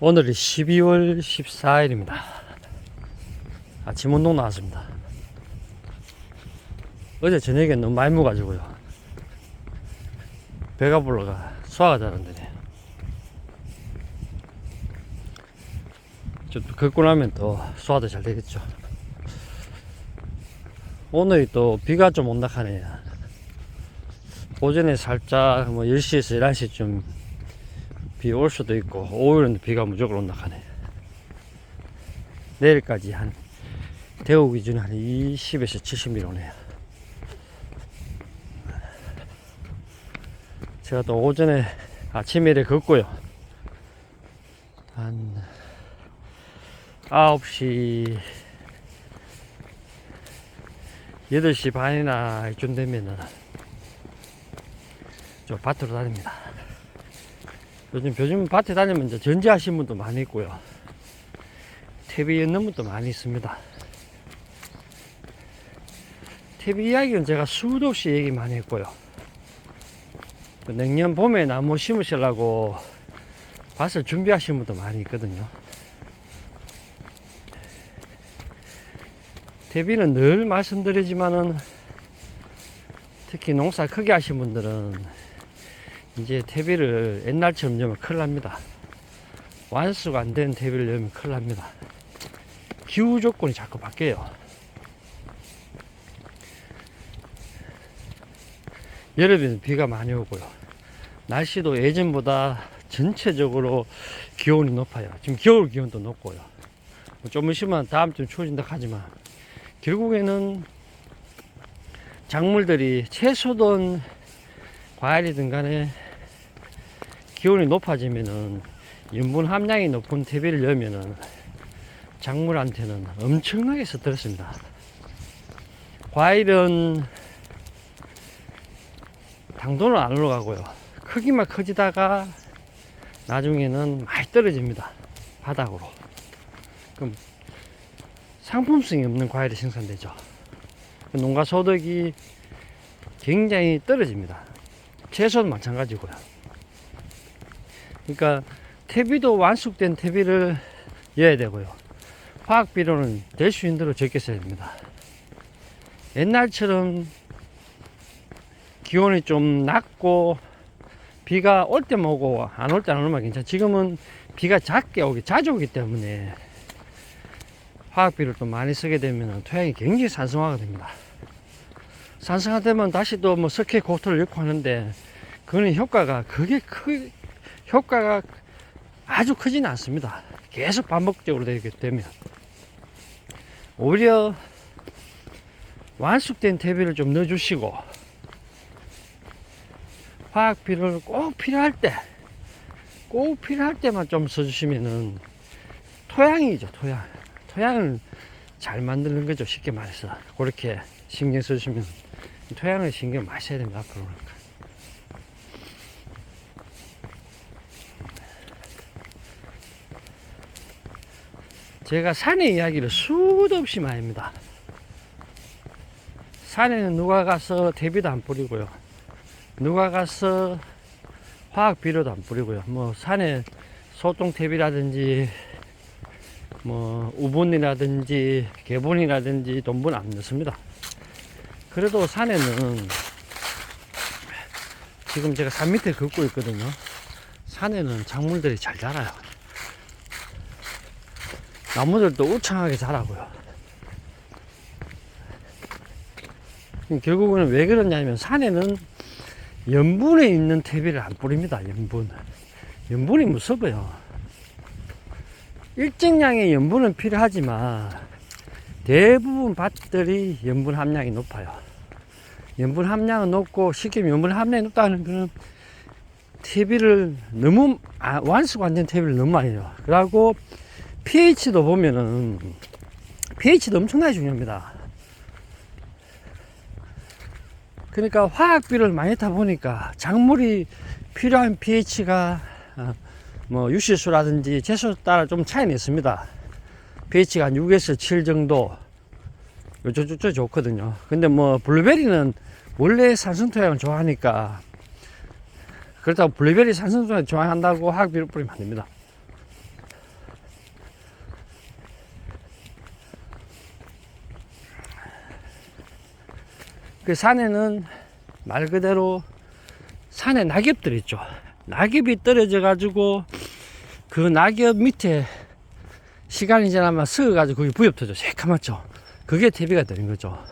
오늘이 12월 14일입니다. 아침 운동 나왔습니다. 어제 저녁에 너무 많이 먹어가지고요. 배가 불러가 소화가 잘 안되네. 좀 걷고 나면 또 소화도 잘 되겠죠. 오늘이 또 비가 좀 온다 하네요. 오전에 살짝 10시에서 11시쯤 비 올 수도 있고, 오후에는 비가 무조건 온다 하네. 내일까지 대구 기준 20에서 70mm 오네요. 제가 또 오전에 아침에 이렇게 걷고요. 한 9시, 8시 반이나 이쯤 되면은 저 밭으로 다닙니다. 요즘 밭에 다니면 이제 전지하신 분도 많이 있고요. 퇴비 였는 분도 많이 있습니다. 퇴비 이야기는 제가 수도 없이 얘기 많이 했고요. 내년 봄에 나무 심으시려고 밭을 준비하신 분도 많이 있거든요. 퇴비는 늘 말씀드리지만은 특히 농사 크게 하신 분들은 이제 퇴비를 옛날처럼 넣으면 큰일 납니다. 완수가 안 된 퇴비를 넣으면 큰일 납니다. 기후 조건이 자꾸 바뀌어요. 여름에는 비가 많이 오고요. 날씨도 예전보다 전체적으로 기온이 높아요. 지금 겨울 기온도 높고요. 좀 있으면 다음쯤 추워진다 하지만 결국에는 작물들이 채소든 과일이든 간에 기온이 높아지면은 염분 함량이 높은 퇴비를 넣으면은 작물한테는 엄청나게 스트레스입니다. 과일은 당도는 안 올라가고요. 크기만 커지다가 나중에는 많이 떨어집니다. 바닥으로. 그럼 상품성이 없는 과일이 생산되죠. 농가 소득이 굉장히 떨어집니다. 채소는 마찬가지고요. 그러니까 퇴비도 완숙된 퇴비를 넣어야 되고요. 화학 비료는 될 수 있는 대로 적게 써야 됩니다. 옛날처럼 기온이 좀 낮고 비가 올 때만 오고 안 올 때 안 오면 괜찮아요. 지금은 비가 자주 오기 때문에 화학 비료를 또 많이 쓰게 되면 토양이 굉장히 산성화가 됩니다. 산성화 되면 다시 또 석회 고토를 넣고 하는데 그거는 효과가 아주 크지는 않습니다. 계속 반복적으로 되기 때문에 오히려 완숙된 퇴비를 좀 넣어주시고 화학 비료를 꼭 필요할 때만 좀 써주시면은 토양이죠. 토양을 잘 만드는 거죠. 쉽게 말해서 그렇게 신경 써주시면 토양을 신경 많이 써야 됩니다. 앞으로. 제가 산의 이야기를 수도 없이 많이 합니다. 산에는 누가 가서 퇴비도 안 뿌리고요. 누가 가서 화학 비료도 안 뿌리고요. 산에 소똥 퇴비라든지 우분이라든지 개분이라든지 돈분 안 넣습니다. 그래도 산에는 지금 제가 산 밑에 걷고 있거든요. 산에는 작물들이 잘 자라요. 나무들도 우창하게 자라고요. 결국은 왜 그러냐면 산에는 염분에 있는 퇴비를 안 뿌립니다. 염분이 무섭고요. 일정량의 염분은 필요하지만 대부분 밭들이 염분 함량이 높아요. 염분 함량은 높고 쉽게 염분 함량이 높다는 것은 퇴비를 너무 완수가 안 된 퇴비를 너무 많이 해요. 그리고 pH도 보면은 pH도 엄청나게 중요합니다. 그러니까 화학 비료를 많이 했다 보니까 작물이 필요한 pH가 유실수라든지 채소 따라 좀 차이는 있습니다. pH가 한 6에서 7 정도 요쪽 좋거든요. 근데 블루베리는 원래 산성토양을 좋아하니까 그렇다고 블루베리 산성토양 좋아한다고 화학 비료 뿌리면 안 됩니다. 그 산에는 말 그대로 산에 낙엽들 있죠. 낙엽이 떨어져 가지고 그 낙엽 밑에 시간이 지나면 썩어가지고 거기 부엽 터져 새카맣죠. 그게 퇴비가 되는 거죠.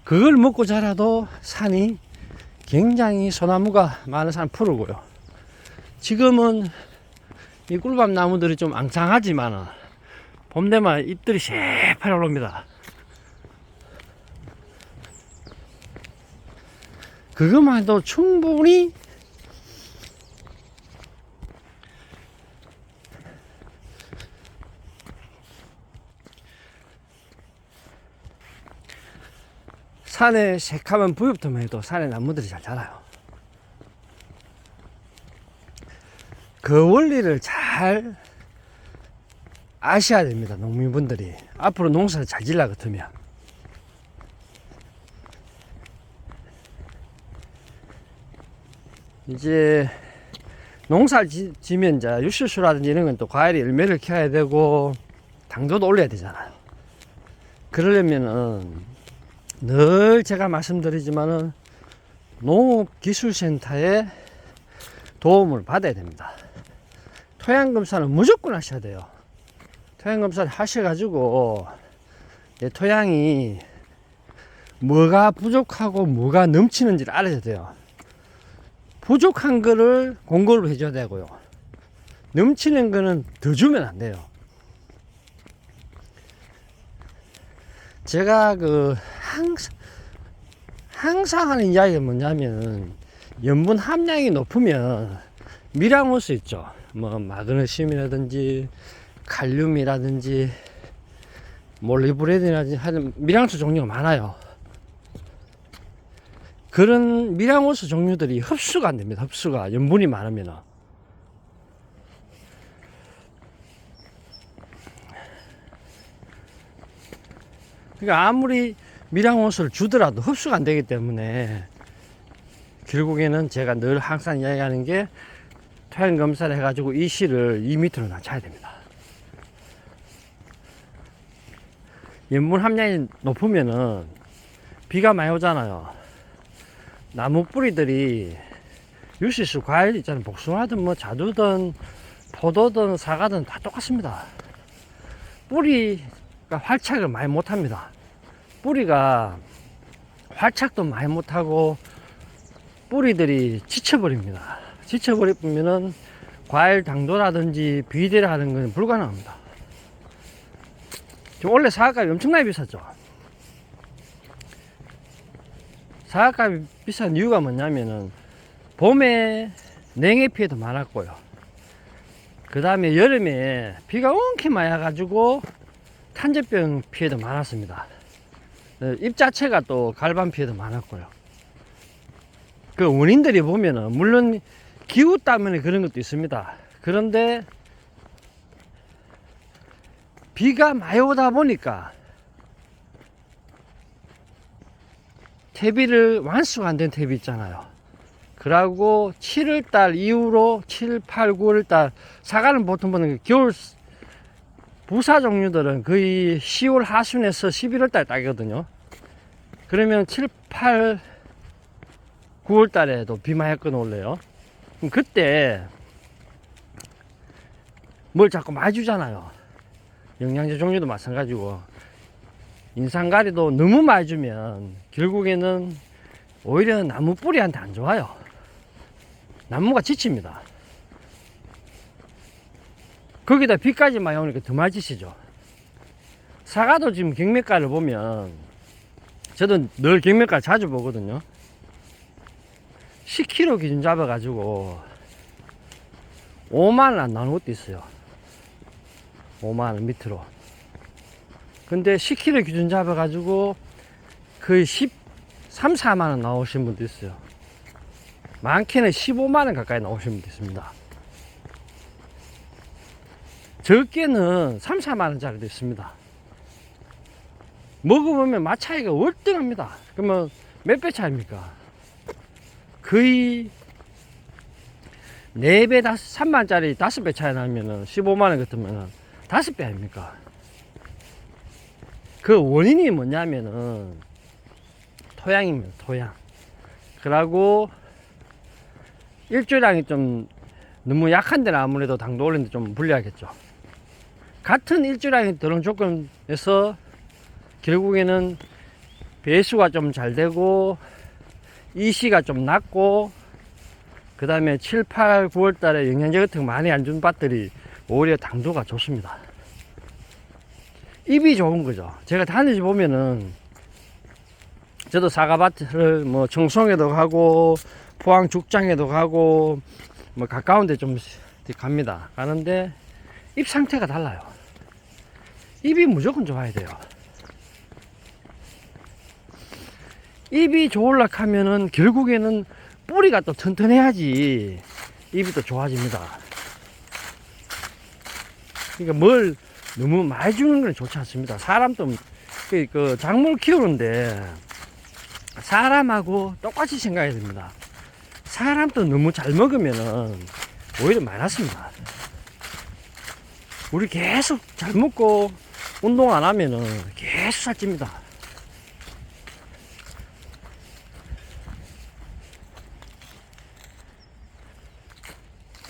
그걸 먹고 자라도 산이 굉장히 소나무가 많은 산 푸르고요. 지금은 이 꿀밤 나무들이 좀 앙상하지만 봄 되면 잎들이 새파랗게 올라옵니다. 그것만 해도 충분히 산에 새카만 부엽터만 해도 산에 나무들이 잘 자라요. 그 원리를 잘 아셔야 됩니다. 농민분들이 앞으로 농사를 잘 지으려 같으면. 이제 농사를 지면 이제 유실수라든지 이런 건 또 과일이 열매를 켜야 되고 당도도 올려야 되잖아요. 그러려면은 늘 제가 말씀드리지만은 농업기술센터의 도움을 받아야 됩니다. 토양검사는 무조건 하셔야 돼요. 토양검사를 하셔가지고 토양이 뭐가 부족하고 뭐가 넘치는지를 알아야 돼요. 부족한 거를 공고를 해줘야 되고요. 넘치는 거는 더 주면 안 돼요. 제가 항상 하는 이야기가 뭐냐면 염분 함량이 높으면 미량호수 있죠. 뭐 마그네슘이라든지 칼륨이라든지 몰리브레딘이라든지 하여튼 미량수 종류가 많아요. 그런 미량호수 종류들이 흡수가 안 됩니다. 흡수가 염분이 많으면. 그러니까 아무리 미량호수를 주더라도 흡수가 안 되기 때문에 결국에는 제가 늘 항상 이야기하는 게 토양 검사를 해가지고 이 씨를 2m로 낮춰야 됩니다. 염분 함량이 높으면은 비가 많이 오잖아요. 나무 뿌리들이 유시수 과일 있잖아요. 복숭아든 뭐 자두든 포도든 사과든 다 똑같습니다. 뿌리가 활착을 많이 못합니다. 뿌리가 활착도 많이 못하고 뿌리들이 지쳐버립니다. 지쳐버리면은 과일 당도라든지 비대라는 건 불가능합니다. 지금 원래 사과값이 엄청나게 비쌌죠. 사과값이 비싼 이유가 뭐냐면은 봄에 냉해 피해도 많았고요. 그 다음에 여름에 비가 엉खे 많이 와가지고 탄저병 피해도 많았습니다. 잎 자체가 또 갈반 피해도 많았고요. 그 원인들이 보면은 물론 기후 때문에 그런 것도 있습니다. 그런데 비가 많이 오다 보니까 퇴비를 완수가 안 된 퇴비 있잖아요. 그러고 7월달 이후로 7, 8, 9월달 사과는 보통 보는 겨울 부사 종류들은 거의 10월 하순에서 11월달 따거든요. 그러면 7, 8, 9월달에도 비 많이 끊어올래요. 그럼 그때 뭘 자꾸 많이 주잖아요. 영양제 종류도 마찬가지고 인산가리도 너무 많이 주면 결국에는 오히려 나무 뿌리한테 안 좋아요. 나무가 지칩니다. 거기다 비까지 많이 오니까 더 많이 지치죠. 사과도 지금 경매가를 보면 저도 늘 경매가 자주 보거든요. 10kg 기준 잡아가지고 5만원 안 나오는 것도 있어요. 5만원 밑으로. 근데 10kg 기준 잡아가지고 거의 13, 4만원 나오신 분도 있어요. 많게는 15만원 가까이 나오신 분도 있습니다. 적게는 3, 4만원짜리도 있습니다. 먹어보면 맛 차이가 월등합니다. 그러면 몇 배 차이입니까? 거의 4배, 3만짜리 5배 차이 나면은 15만원 같으면 5배 아닙니까? 그 원인이 뭐냐면은 토양입니다. 토양. 그러고 일조량이 좀 너무 약한 데는 아무래도 당도 올리는데 좀 불리하겠죠. 같은 일조량이 들어온 조건에서 결국에는 배수가 좀 잘 되고 이시가 좀 낮고 그 다음에 7, 8, 9월 달에 영양제 같은 거 많이 안 준 밭들이 오히려 당도가 좋습니다. 잎이 좋은 거죠. 제가 다니지 보면은 저도 사과밭을 뭐 청송에도 가고 포항 죽장에도 가고 뭐 가까운 데 좀 갑니다. 가는데 잎 상태가 달라요. 잎이 무조건 좋아야 돼요. 잎이 좋으려고 하면은 결국에는 뿌리가 또 튼튼해야지 잎이 또 좋아집니다. 그러니까 뭘 너무 많이 주는 건 좋지 않습니다. 사람도 그 작물 키우는데 사람하고 똑같이 생각해야 됩니다. 사람도 너무 잘 먹으면은 오히려 많았습니다. 우리 계속 잘 먹고 운동 안 하면은 계속 살찝니다.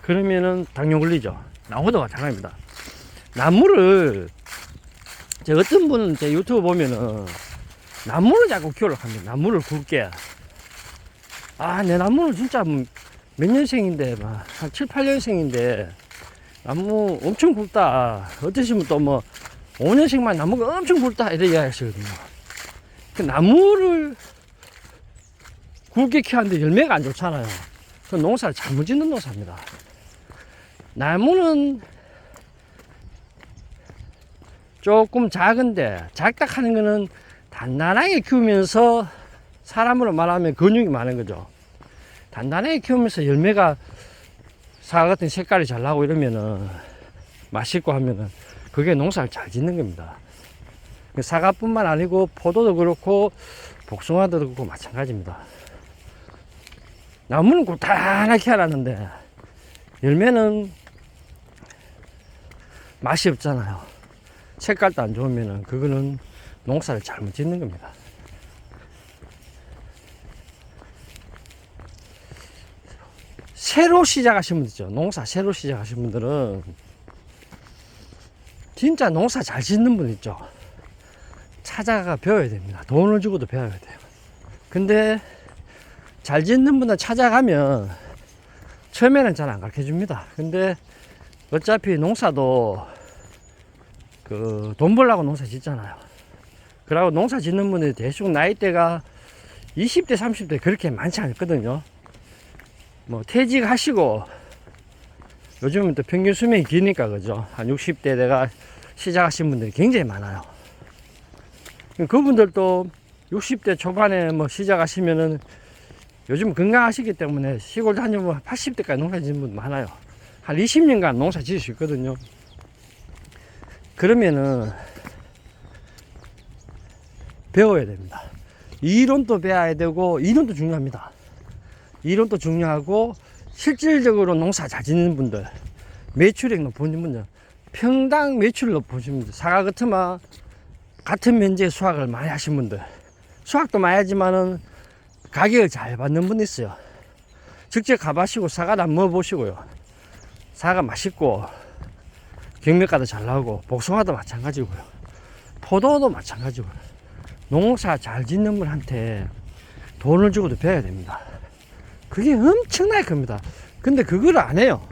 그러면은 당뇨 걸리죠. 나무도 마찬가지입니다. 나무를 어떤 분은 제 유튜브 보면은 나무를 자꾸 키우려고 합니다. 나무를 굵게. 내 나무는 진짜 몇 년생인데 한 7, 8년생인데 나무 엄청 굵다. 어떠시면 또 뭐 5년생만 나무가 엄청 굵다 이렇게 이야기하시거든요. 그 나무를 굵게 키웠는데 열매가 안 좋잖아요. 그 농사를 잘못 짓는 농사입니다. 나무는 조금 작은데 작다 하는 거는 단단하게 키우면서 사람으로 말하면 근육이 많은 거죠. 단단하게 키우면서 열매가 사과 같은 색깔이 잘 나고 이러면은 맛있고 하면은 그게 농사를 잘 짓는 겁니다. 사과뿐만 아니고 포도도 그렇고 복숭아도 그렇고 마찬가지입니다. 나무는 고단하게 해놨는데 열매는 맛이 없잖아요. 색깔도 안 좋으면은 그거는 농사를 잘못 짓는 겁니다. 새로 시작하신 분들 있죠. 농사 새로 시작하신 분들은 진짜 농사 잘 짓는 분 있죠. 찾아가 배워야 됩니다. 돈을 주고도 배워야 돼요. 근데 잘 짓는 분들 찾아가면 처음에는 잘 안 가르쳐 줍니다. 근데 어차피 농사도 돈 벌려고 농사 짓잖아요. 그러고 농사 짓는 분들이 대충 나이대가 20대, 30대 그렇게 많지 않거든요. 뭐 퇴직하시고 요즘은 또 평균 수명이 기니까 그죠. 한 60대 내가 시작하신 분들이 굉장히 많아요. 그분들도 60대 초반에 뭐 시작하시면은 요즘 건강하시기 때문에 시골 다니면 80대까지 농사 짓는 분 많아요. 한 20년간 농사 지을 수 있거든요. 그러면은 배워야 됩니다. 이론도 배워야 되고 이론도 중요합니다. 이론도 중요하고 실질적으로 농사 잘 짓는 분들, 매출액 높은 분들, 평당 매출 높으신 분들, 사과 같으면 같은 면적의 수확을 많이 하신 분들, 수확도 많이 하지만은 가격을 잘 받는 분이 있어요. 직접 가보시고 사과도 한번 먹어보시고요. 사과 맛있고 경매가도 잘 나오고 복숭아도 마찬가지고요. 포도도 마찬가지고요. 농사 잘 짓는 분한테 돈을 주고도 배워야 됩니다. 그게 엄청나게 큽니다. 근데 그걸 안 해요.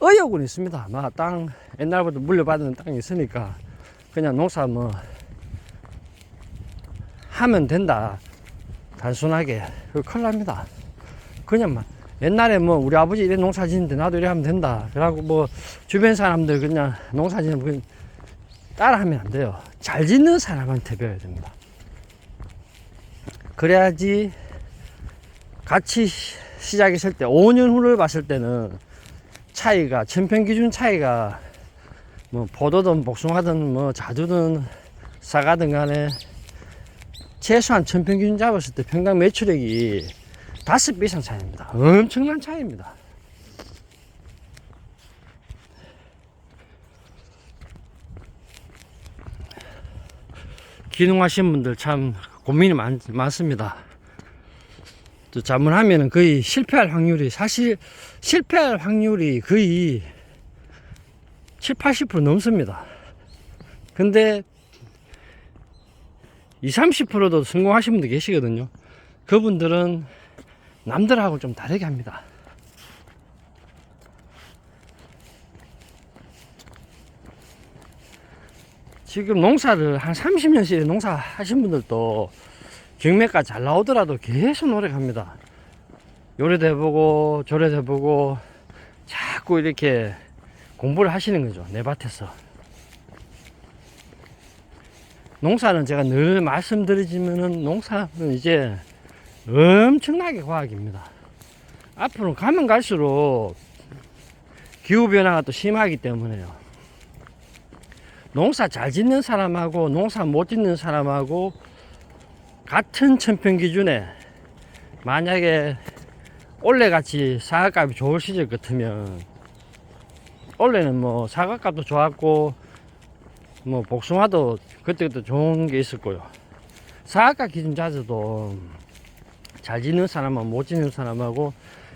의욕은 있습니다. 땅 옛날부터 물려받은 땅이 있으니까 그냥 농사 뭐 하면 된다. 단순하게 큰일 납니다. 그냥 옛날에 뭐 우리 아버지 이래 농사 짓는데 나도 이래 하면 된다. 그러고 뭐 주변 사람들 그냥 농사 짓는 분 따라하면 안 돼요. 잘 짓는 사람한테 배워야 됩니다. 그래야지 같이 시작했을 때 5년 후를 봤을 때는 차이가 천평기준 차이가 뭐 포도든 복숭아든 뭐 자두든 사과든 간에 최소한 천평기준 잡았을 때 평당 매출액이 5배 이상 차이입니다. 엄청난 차이입니다. 기농하신 분들 참 고민이 많습니다. 또 자문하면은 거의 실패할 확률이, 사실 실패할 확률이 거의 7, 80% 넘습니다. 근데 20, 30%도 성공하신 분들 계시거든요. 그분들은 남들하고 좀 다르게 합니다. 지금 농사를 한 30년씩 농사 하신 분들도 경매가 잘 나오더라도 계속 노력합니다. 요래도 해보고 저래도 해보고 자꾸 이렇게 공부를 하시는 거죠. 내 밭에서. 농사는 제가 늘 말씀드리지만은 농사는 이제 엄청나게 과학입니다. 앞으로 가면 갈수록 기후변화가 또 심하기 때문에요. 농사 잘 짓는 사람하고 농사 못 짓는 사람하고 같은 천평 기준에 만약에 올해같이 사과값이 좋을 시절 같으면, 올해는 뭐 사과값도 좋았고 뭐 복숭아도 그때그때 좋은 게 있을 거요. 사과값 기준 자체도 잘 짓는 사람하고 못 짓는 사람하고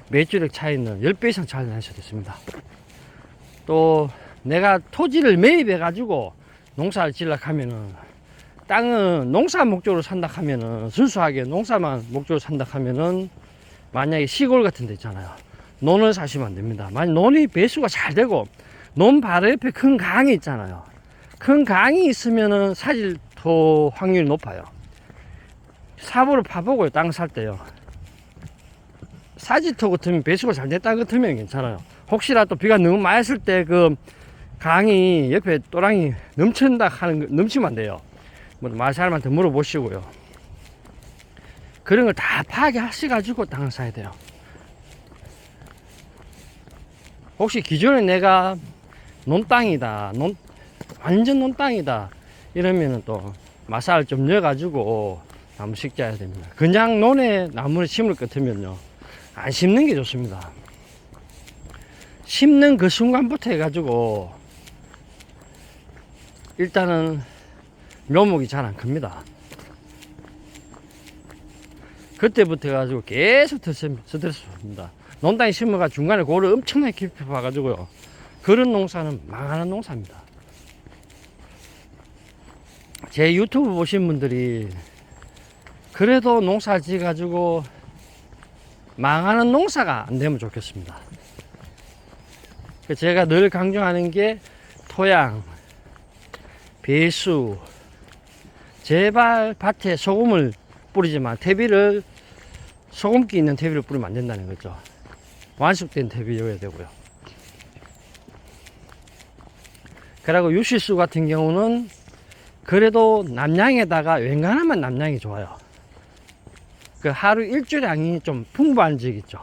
매출액 차이는 10배 이상 차이 날 수도 있습니다. 또 내가 토지를 매입해 가지고 농사를 지으려고 하면은, 땅은 농사 목적으로 산다 하면은, 순수하게 농사만 목적으로 산다 하면은, 만약에 시골 같은 데 있잖아요. 논을 사시면 안 됩니다. 만약 논이 배수가 잘 되고 논 바로 옆에 큰 강이 있잖아요. 큰 강이 있으면은 사질토 확률이 높아요. 삽으로 파보고요, 땅 살 때요. 사질토 같으면 배수가 잘 됐다 같으면 괜찮아요. 혹시라도 비가 너무 많이 왔을 때 그 강이 옆에 또랑이 넘친다 하는 거, 넘치면 안 돼요. 뭐 마사람한테 물어보시고요. 그런 걸 다 파악하셔가지고 땅을 사야 돼요. 혹시 기존에 내가 논땅이다, 완전 논땅이다 이러면은 또 마사를 좀 넣어가지고 나무 심겨야 됩니다. 그냥 논에 나무를 심을 것 같으면요, 안 심는 게 좋습니다. 심는 그 순간부터 해가지고 일단은 묘목이 잘 안 큽니다. 그때부터 해가지고 계속 스트레스 받습니다. 논땅에 심어가 중간에 고를 엄청나게 깊이 봐가지고요, 그런 농사는 망하는 농사입니다. 제 유튜브 보신 분들이 그래도 농사 지어가지고 망하는 농사가 안 되면 좋겠습니다. 제가 늘 강조하는 게 토양, 배수, 제발 밭에 소금을 뿌리지만 퇴비를, 소금기 있는 퇴비를 뿌리면 안 된다는 거죠. 완숙된 퇴비여야 되고요. 그리고 유실수 같은 경우는 그래도 남양에다가 웬간하면 남양이 좋아요. 그 하루 일조량이 좀 풍부한 지역 있죠.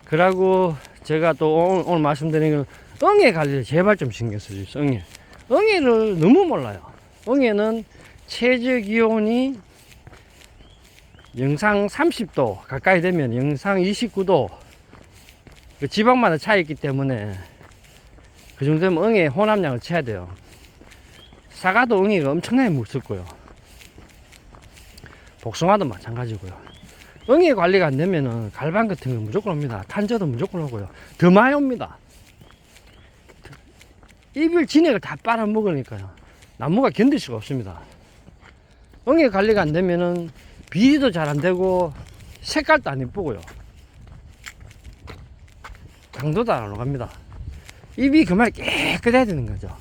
그리고 제가 또 오늘 말씀드린 건 응애 관리를 제발 좀 신경 써주세요. 응애를 너무 몰라요. 응애는 최저 기온이 영상 30도 가까이 되면 영상 29도, 그 지방마다 차이 있기 때문에 그 정도면 응애 혼합량을 채야 돼요. 사과도 응애가 엄청나게 묽었고요. 복숭아도 마찬가지고요. 응애 관리가 안 되면은 갈반 같은 거 무조건 옵니다. 탄저도 무조건 오고요. 더 많이 옵니다. 이별 진액을 다 빨아먹으니까요, 나무가 견딜 수가 없습니다. 응애 관리가 안 되면은 비리도 잘 안 되고 색깔도 안 이쁘고요, 당도도 안 올라갑니다. 잎이 그만 깨끗해야 되는 거죠.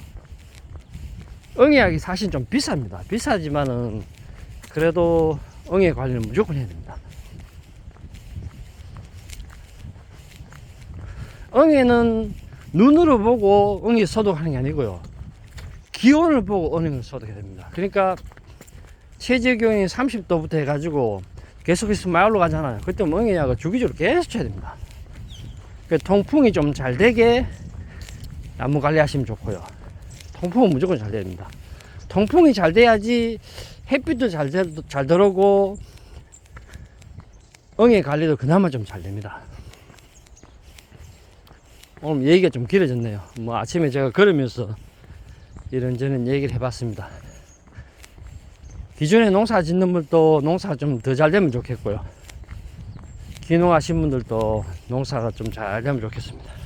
응애약이 사실 좀 비쌉니다. 비싸지만은 그래도 응애 관리는 무조건 해야 됩니다. 응애는 눈으로 보고 응애 소독하는 게 아니고요, 기온을 보고 응애 소독해야 됩니다. 그러니까 최저 기온이 30도부터 해가지고 계속해서 많이 올라가잖아요. 그때 응애약을 주기적으로 계속 쳐야 됩니다. 그 통풍이 좀 잘 되게 나무 관리하시면 좋고요. 통풍은 무조건 잘 돼야 됩니다. 통풍이 잘 돼야지 햇빛도 잘 들어오고 응애 관리도 그나마 좀 잘 됩니다. 오늘 얘기가 좀 길어졌네요. 뭐 아침에 제가 걸으면서 이런저런 얘기를 해봤습니다. 기존에 농사 짓는 분도 농사가 좀 더 잘 되면 좋겠고요. 귀농하신 분들도 농사가 좀 잘 되면 좋겠습니다.